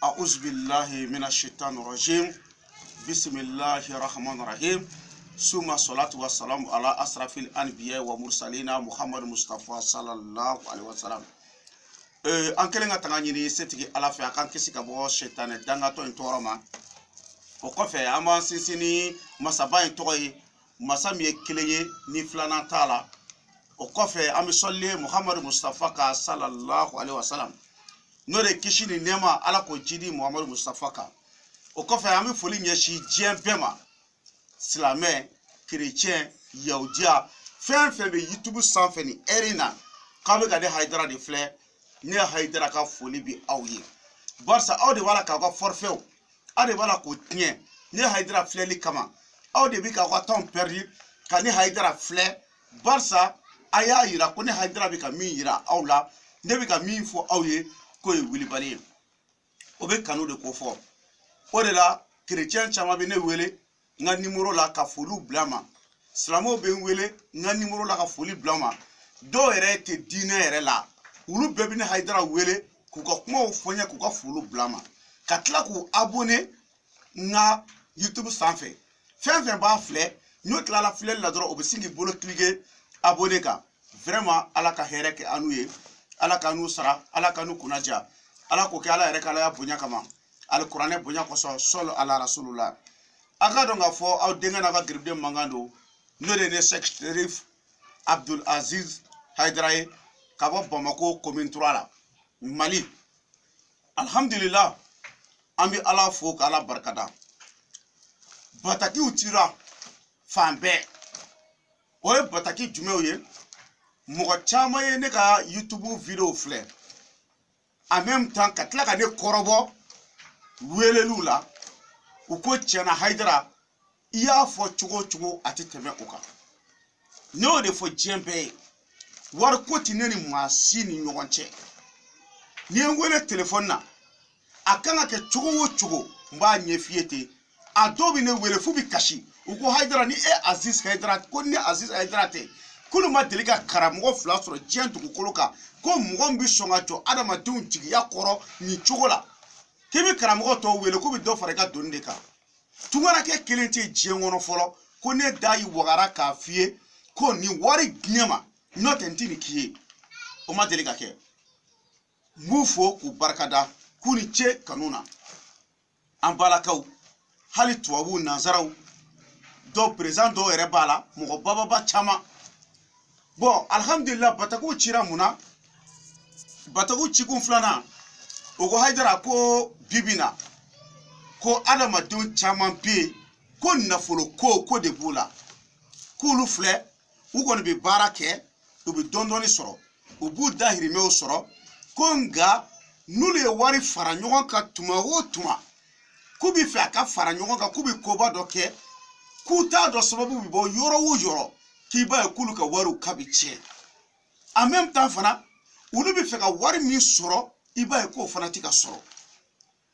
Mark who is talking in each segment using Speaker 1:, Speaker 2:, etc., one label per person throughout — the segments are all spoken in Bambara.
Speaker 1: أعوذ بالله من الشيطان الرجيم بسم الله الرحمن الرحيم ثم الصلاة والسلام على أشرف الأنبياء ومرسلين محمد مصطفى صلى الله عليه وسلم. أنكلنا تغني ستي على في أكان كسي كبو الشيطان دعاتو انتورما. وكفى أما سيسني مسابا انتوري مسامي كليه نفلانا تالا. وكفى أمي صلي محمد مصطفى صلى الله عليه وسلم. Nore kishini nema ala ko jidi Muhammad Mustafa ka o kofe ami foli nyeshi jien bema Islamé chrétien yahudia fen be YouTube sans feni erina kabe ga de haidara de fleur ne haidara ka foli bi awye barsa awde wala ka ko forfait ade wala ko tien ne haidara fleur li kama awde bi ka ko temps perdu ka ne haidara fleur barsa aya yira ko ne haidara bi ka mi yira awla ne bi ka mi fo awye ko wili bali o be kanu de ko fo o de la chrétien chama be ne wele nga numéro la ka folu blama islamo be wele nga numéro la ka foli blama do ere te dine ere la ulu be bi ne haidara wele ku ko kuma o fonya ku ko folu blama ka tla ku abonné nga YouTube sanfé fen ba flé nyot la flé la dro o be singi bolo cliquer abonné ka vraiment ala ka here ke anuye ala kanu sara ala kanu kunaja ala ko ke ala ere kala ya bonya kama al qur'ane bonya ko solo ala rasulullah aga donga fo aw denga na ga gribde mangando no de ne Sheriff Abdul Aziz Haidara kabo Bamako commune 3 la Mali alhamdulillah ambi ala fo kala barkada bataki utira fambe oye bataki jumeoye Mogo chama ye ne ka YouTube video flare en même temps ka tla ka ne korobo welelu la u ko tiana Haidara iya fo chugo ati teme uka no de fo jembe war ko tineni machine nyogonche ni ngwele telephone na akanga ke chugo mba nyefiete adobi ne wele fu bi kashi u ko Haidara ni Aziz Haidara ko ni Aziz Haidara te kulu ma delika karamogo fla soro jian tugu koloka ko mogo mbi songa jo adama dun jigi ya koro ni chogola kebe karamogo to wele ko bi do fareka donde ka tungara ke kelente jian wono folo ko ne dai wagara ka fie ko ni wari gnema not entini kiye o ma delika ke mufo ku barkada kuni che kanuna ambalakaw hali tuwabu nazaraw do president do ere bala mogo baba chama. Bon, alhamdulillah, bataku chira muna, bataku chikun flana, ogo Haidara ko bibina, ko adama dun chaman pi, ko nafolo ko de bula, kulu fle, ugo bi barake, ubi dondoni soro, ubu dahiri meo soro, ko nga nule wari faranyogan ka tuma o tuma, kubi fe aka faranyogan ka kubi koba doke, kuta do sababu bibo yoro u yoro, kiba ekulu ka waru kabiche en même temps fana ulu bi feka wari mi soro iba eko fana tika soro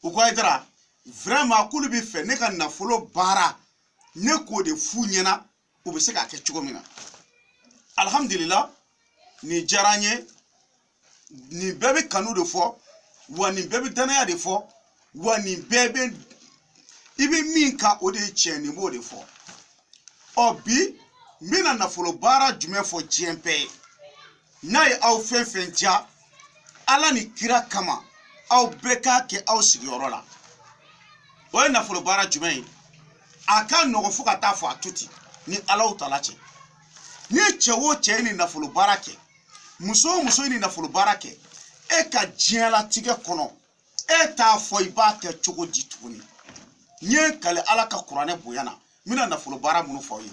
Speaker 1: uko Haidara vraiment kulu bi fe ne ka nafolo bara ne ko de funyena u bi se ka ke chugomina alhamdulillah ni jaranye ni bebe kanu de fo wa ni bebe danaya de fo wa ni bebe ibi minka o de cheni mo de fo obi mina nafolo bara jume fo jempe nay aw fenfenja ala ni kira kama aw beka ke aw sigiyoro la o nafolo bara jume aka nogo fuka ta fo atuti ni ala utalache ni chewo che ni nafolo bara ke muso ni nafolo bara ke e ka jiala tige kono e ta fo iba ke chugo jituni nye kale ala ka qur'ane boyana mina nafolo bara munu fo yi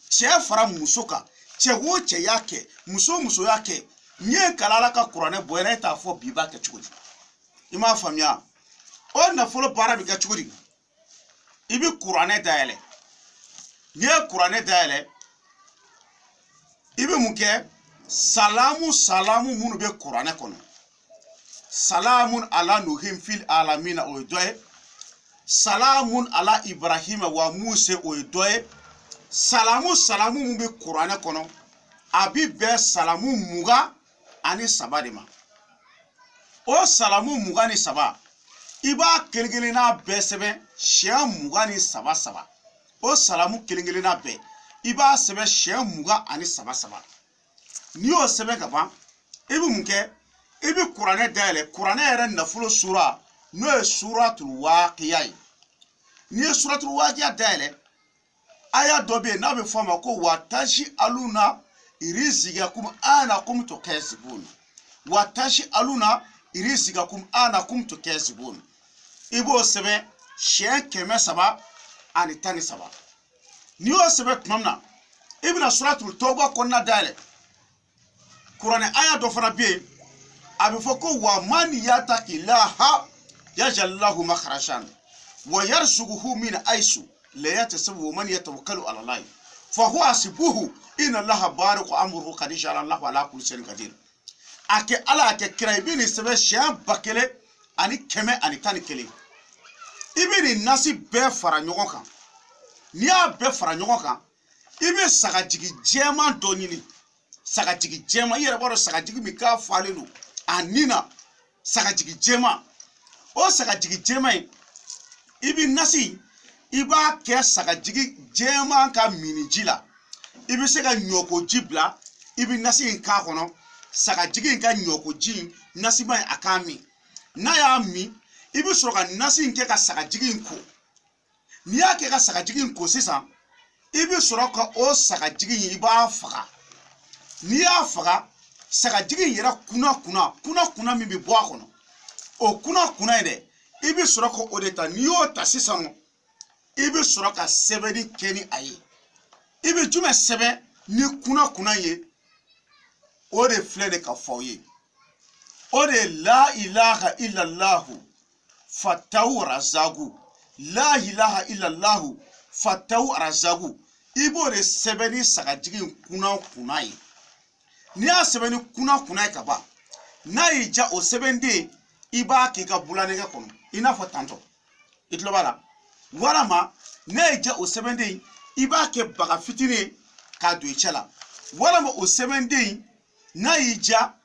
Speaker 1: che fara musoka che wo che yake muso yake nye kalala ka qur'ane boyana ta fo biba ke chugudi ima famia o na folo para bi ke chugudi ibi qur'ane daele nye qur'ane daele ibi munke salamu munu be qur'ane kono salamun ala nuhim fil alamin o doye salamun ala ibrahim wa musa o doye salamu mu be qur'ane kono abi be salamu muga ani sabadema o salamu muga ni saba iba kelengelena bɛɛ sɛbɛn siɲɛ 23 o salamu kelengelena bɛɛ iba sɛbɛn siɲɛ 23 ni y'o sɛbɛn ka ban i bɛ mun kɛ i bɛ kuranɛ dayɛlɛ kuranɛ yɛrɛ nafolo sura n'o ye suratul waqiya ye n'i ye suratul waqiya dayɛlɛ aya dɔ bɛ yen n'a bɛ fɔ a ma ko watashi aluna irizigakum anakum tukazibun watashi aluna irizigakum anakum tukazibun i b'o sɛbɛn siɲɛ 313 n'i y'o sɛbɛn tuma min na i bɛna suratul tawba kɔnɔna dayɛlɛ kuranɛ aya dɔ fana bɛ yen a bɛ fɔ ko wa man yattaqillaha yaj'al lahu makhrajan wa yarzuquhu min aysu la yahtasabu man yatawakkalu ala Allah fa huwa hasbuhu inna Allaha bariqu amruhu qad ja'ala Allahu ala kulli shay'in qadir ake ala ake kira ibini sɛbɛn siɲɛ 1,111 ibini nasi bɛɛ fara ɲɔgɔn kan n'i y'a bɛɛ fara ɲɔgɔn kan i bɛ sagajigi jɛman dɔ ɲini sagajigi jɛman i yɛrɛ b'a dɔn sagajigi min k'a falen don a nin na sagajigi jɛman o sagajigi jɛman in i bɛ nasi i b'a kɛ sagajigi jɛman ka miniji la i bɛ se ka ɲɔkoji bila i bɛ nasi in k'a kɔnɔ sagajigi in ka ɲɔkoji in nasi ma in a k'a min n'a y'a min i bɛ sɔrɔ ka nasi in kɛ ka sagajigi in ko n'i y'a kɛ ka sagajigi in ko sisan i bɛ sɔrɔ ka o sagajigi in i b'a faga n'i y'a faga sagajigi in yɛrɛ kuna min bɛ bɔ a kɔnɔ o kuna in dɛ i bɛ sɔrɔ ka o de ta n'i y'o ta sisan i bɛ sɔrɔ ka sɛbɛnni kɛ ni a ye i bɛ jumɛn sɛbɛn ni kuna ye o de filɛ de ka fɔ aw ye o de la ilaha illallahu fatahu razagu la ilaha illallahu fatahu razagu i b'o de sɛbɛn ni sagajigi in kuna ye n'i y'a sɛbɛn ni kuna ye ka ban n'a y'i ja o sɛbɛnden i b'a k'i ka bulanɛgɛ kɔnɔ i n'a fɔ tantɔ i tulo b'a la walama n'a y'i ja o sɛbɛnden i b'a kɛ baga fitinin k'a don i cɛ la walama o sɛbɛnden n'a y'i ja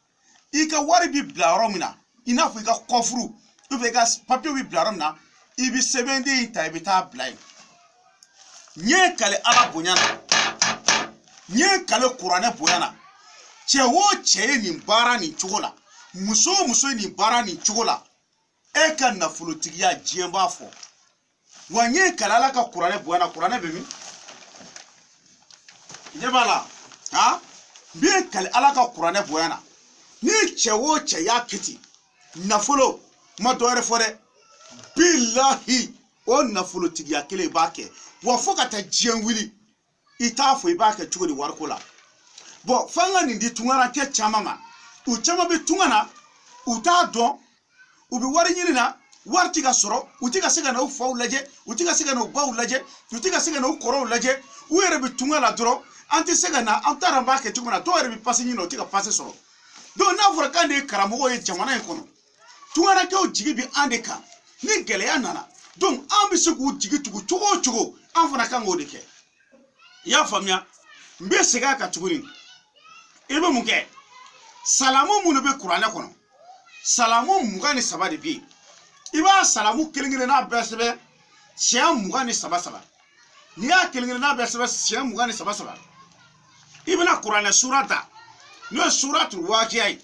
Speaker 1: i ka wari bi bila yɔrɔ min na i n'a fɔ i ka kɔfuru i ka papiye bi bila yɔrɔ min na i bi sɛbɛnden in ta i bɛ taa bila yen ɲɛ kale ala bonya na ɲɛ kale kuranɛ bonya na cɛ o cɛ ye nin baara nin cogo la muso o muso ye nin baara nin cogo la e ka nafolotigiya diɲɛ b'a fɔ wa ɲɛ kale ala ka kuranɛ bonya na kuranɛ bɛ min ɲɛ b'a la ha ɲɛ kale ala ka kuranɛ bonya na ni cɛ o cɛ y'a kɛ ten nafolo ma dɔwɛrɛ fɔ dɛ bilahi o nafolotigiya kelen i b'a kɛ wa fo ka taa diɲɛ wuli i t'a fɔ i b'a kɛ cogo di wariko la bɔn f'an ka nin di tungarakɛ caman ma u caman bɛ tunga na u t'a dɔn u bɛ wari ɲini na wari tɛ ka sɔrɔ u tɛ ka se ka na u faw lajɛ u tɛ ka se ka na u baw lajɛ u tɛ ka se ka na u kɔrɔw lajɛ u yɛrɛ bɛ tunga la dɔrɔn an tɛ se ka na an t'a dɔn an b'a kɛ cogo min na dɔw yɛrɛ bɛ pase ɲini na u tɛ ka pase sɔrɔ donc n'a fɔra k'an de ye karamɔgɔ ye jamana in kɔnɔ tungarakɛw jigi bɛ an de kan ni gɛlɛya nana donc an bɛ se k'u jigi tugu cogo o cogo an fana kan k'o de kɛ i y'a faamuya n bɛ segin a kan tuguni i bɛ mun kɛ salamu minnu bɛ kuranɛ kɔnɔ salamu 23 de bɛ yen i b'a salamu kelen-kelenna bɛɛ sɛbɛn siɲɛ 23 n'i y'a kelen-kelenna bɛɛ sɛbɛn siɲɛ 23 i bɛna kuranɛ sura ta n'o ye suratul waqiya ye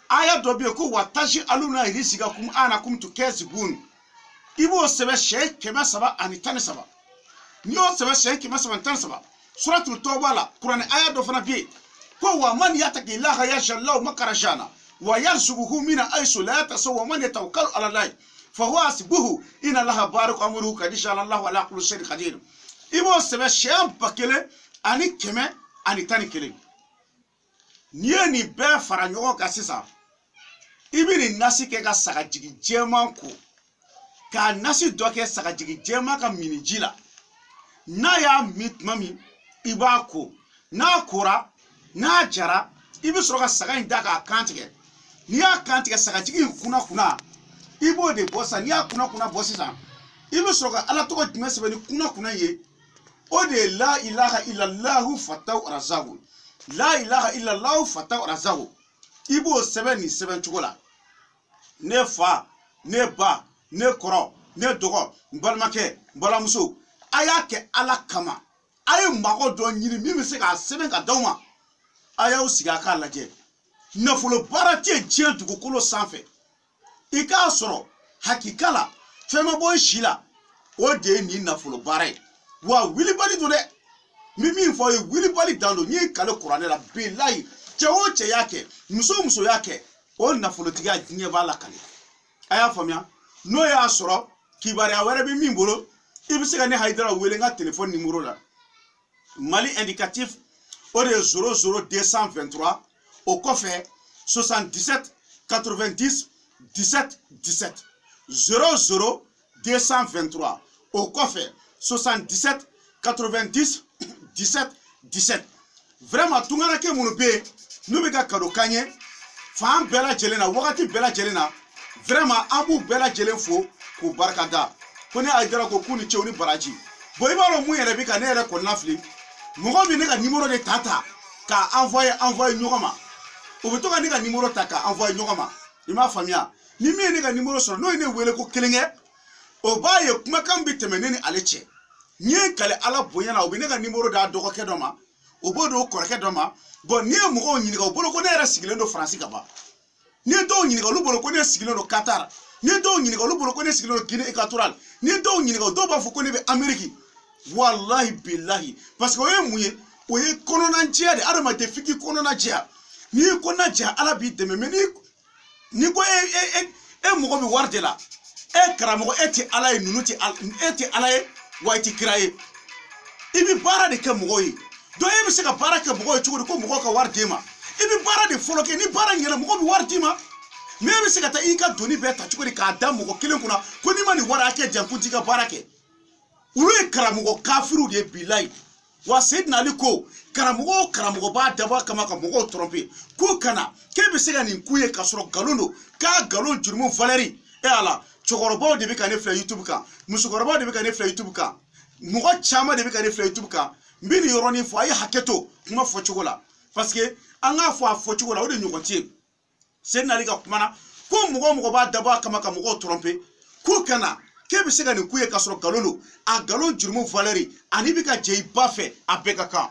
Speaker 1: aya dɔ bɛ yen ko watashi aluna rizqakum anakum tukazibun i b'o sɛbɛn siɲɛ 313 n'i y'o sɛbɛn siɲɛ 313 suratul tawba la kuranɛ aya dɔ fana bɛ yen ko wa man yattaqillaha yaj'al lahu makhrajan wa yarzuquhu min aysu la yahtasib wa man yatawakkalu ala Allah fa huwa hasbuhu inna Allaha bariqu amruhu qad ja'ala Allahu ala kulli shay'in qadir i b'o sɛbɛn siɲɛ 1,111 n'i ye nin bɛɛ fara ɲɔgɔn kan sisan i bɛ nin nasi kɛ ka sagajigi jɛman ko k'a nasi dɔ kɛ sagajigi jɛman ka miniji la n'a y'a min tuma min i b'a ko n'a kora n'a jara i bɛ sɔrɔ ka saga in da k'a kan tigɛ n'i y'a kan tigɛ sagajigi in kuna i b'o de bɔ sisan n'i y'a kuna bɔ sisan i bɛ sɔrɔ ka ala tɔgɔ jumɛn sɛbɛn ni kuna ye o de ye la ilaha illallahu fatahu razagu la ilaha illallahu fatahu razagu i b'o sɛbɛn nin sɛbɛn cogo la ne fa ne ba ne kɔrɔ ne dɔgɔ n balimakɛ n balimamuso a y'a kɛ Ala kama a ye mɔgɔ dɔ ɲini min bɛ se k'a sɛbɛn ka d'aw ma a y'aw sigi a k'a lajɛ nafolo baara tɛ diɲɛ dugukolo sanfɛ i k'a sɔrɔ hakika la fɛn ma bɔ si la o de ye nin nafolo baara ye wa wilibali don dɛ min fɔ ye wilibali dan don n'i ye kale kuranɛ la bilayi cɛ o cɛ y'a kɛ muso o muso y'a kɛ o nafolotigiya diɲɛ b'a la kale a y'a faamuya n'o y'a sɔrɔ kibaruya wɛrɛ bɛ min bolo i bɛ se ka ne Hayidara wele n ka téléphone numéro la Mali indicatif o de ye 00223 o kɔfɛ 77 90 17 17 00223 o kɔfɛ 77 90 17 17 vraiment tungarakɛ minnu bɛ yen n'u bɛ ka cadeau kan ye fan bɛɛ lajɛlen na wagati bɛɛ lajɛlen na vraiment an b'u bɛɛ lajɛlen fo k'u barika da ko ne Hayidara ko k'u ni cɛw ni baraji bon i b'a dɔn mun yɛrɛ bɛ ka ne yɛrɛ kɔnɔna fili mɔgɔ min ne ka numéro de ta ka envoyer ɲɔgɔn ma o bɛ to ka ne ka numéro ta ka envoyer ɲɔgɔn ma i m'a faamuya ni min ye ne ka numéro sɔrɔ n'o ye ne wele ko kelen kɛ o b'a ye kumakan bɛ tɛmɛ ne ni ale cɛ n'i ye kale Ala bonya na o bɛ ne ka numéro d'a dɔgɔkɛ dɔ ma o b'o d'o kɔrɔkɛ dɔ ma bon n'i ye mɔgɔw ɲininka o bolo ko ne yɛrɛ sigilen don Faransi ka ban n'i ye dɔw ɲininka olu bolo ko ne sigilen don Qatar n'i ye dɔw ɲininka olu bolo ko ne sigilen don Guinée équatoriale n'i ye dɔw ɲininka dɔw b'a fɔ ko ne bɛ Amérique wallahi billahi parce que o ye mun ye o ye kɔnɔnajɛya de adamaden f'i k'i kɔnɔna jɛya n'i y'i kɔnɔna jɛya Ala b'i dɛmɛ mais ni ko e mɔgɔ bɛ wari de la e karamɔgɔ e tɛ Ala ye ninnu tɛ e tɛ Ala ye wa i tɛ kira ye i bɛ baara de kɛ mɔgɔw ye donc e bɛ se ka baara kɛ mɔgɔw ye cogo di ko mɔgɔw ka wari d'e ma i bɛ baara de fɔlɔ kɛ ni baara ɲɛna mɔgɔw bɛ wari d'i ma mais e bɛ se ka taa i ka doni bɛɛ ta cogo di k'a da mɔgɔ kelen kunna ko n'i ma nin wari hakɛ jan ko t'i ka baara kɛ olu ye karamɔgɔ kafiriw de ye bilayi wa Seydina Ali ko karamɔgɔ o karamɔgɔ b'a dabɔ kama ka mɔgɔw tromper k'u kana k'e bɛ se ka nin k'u ye k'a sɔrɔ nkalon don k'a nkalon jurumu valeur e Ala cɛkɔrɔbaw de bɛ ka ne filɛ YouTube kan musokɔrɔbaw de bɛ ka ne filɛ YouTube kan mɔgɔ caman de bɛ ka ne filɛ YouTube kan n bɛ nin yɔrɔnin fɔ a ye hakɛ to kuma fɔcogo la parce que an k'a fɔ a fɔcogo la o de ɲɔgɔn tɛ yen Seydina Ali ka kuma na ko mɔgɔ o mɔgɔ b'a dabɔ kama ka mɔgɔw tromper k'u kana k'e bɛ se ka nin k'u ye k'a sɔrɔ nkalon don a nkalon jurumu valeur ani bɛ ka jɛ i ba fɛ a bɛɛ ka kan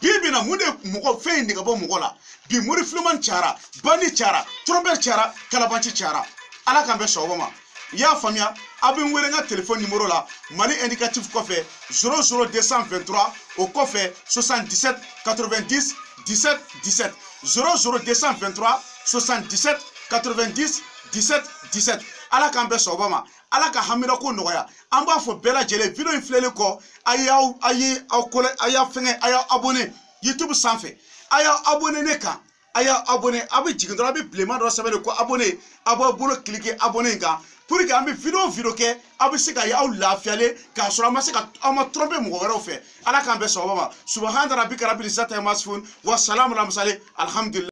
Speaker 1: bi bi na mun de mɔgɔ fɛn in de ka bɔ mɔgɔ la bi mori filaman cayara bandi cayara trompeur cayara kalabanci cayara Ala k'an bɛ sɔn o ma i y'a faamuya a bɛ n wele n ka téléphone numéro la Mali indicatif kɔfɛ 00223 o kɔfɛ 77 90 17 17 00223 77 90 17 17 Ala k'an bɛ sɔn o ma Ala ka hamina ko nɔgɔya an b'a fɔ bɛɛ lajɛlen video in filɛlen kɔ a y'a fɛngɛ a y'a abonné YouTube sanfɛ a y'a abonné ne kan a y'a abonné a bɛ jigin dɔrɔn a bɛ bilenman dɔ sɛbɛn ko abonné a b'a bolo cliquer abonné kan pour que an bɛ video kɛ a bɛ se ka y'aw lafiyalen k'a sɔrɔ a ma se ka aw ma tromper mɔgɔ wɛrɛw fɛ Ala k'an bɛɛ sɔn o ma subahana rabbika rabbil izzati amma yasifun wa salamun alal mursalin alhamdulillah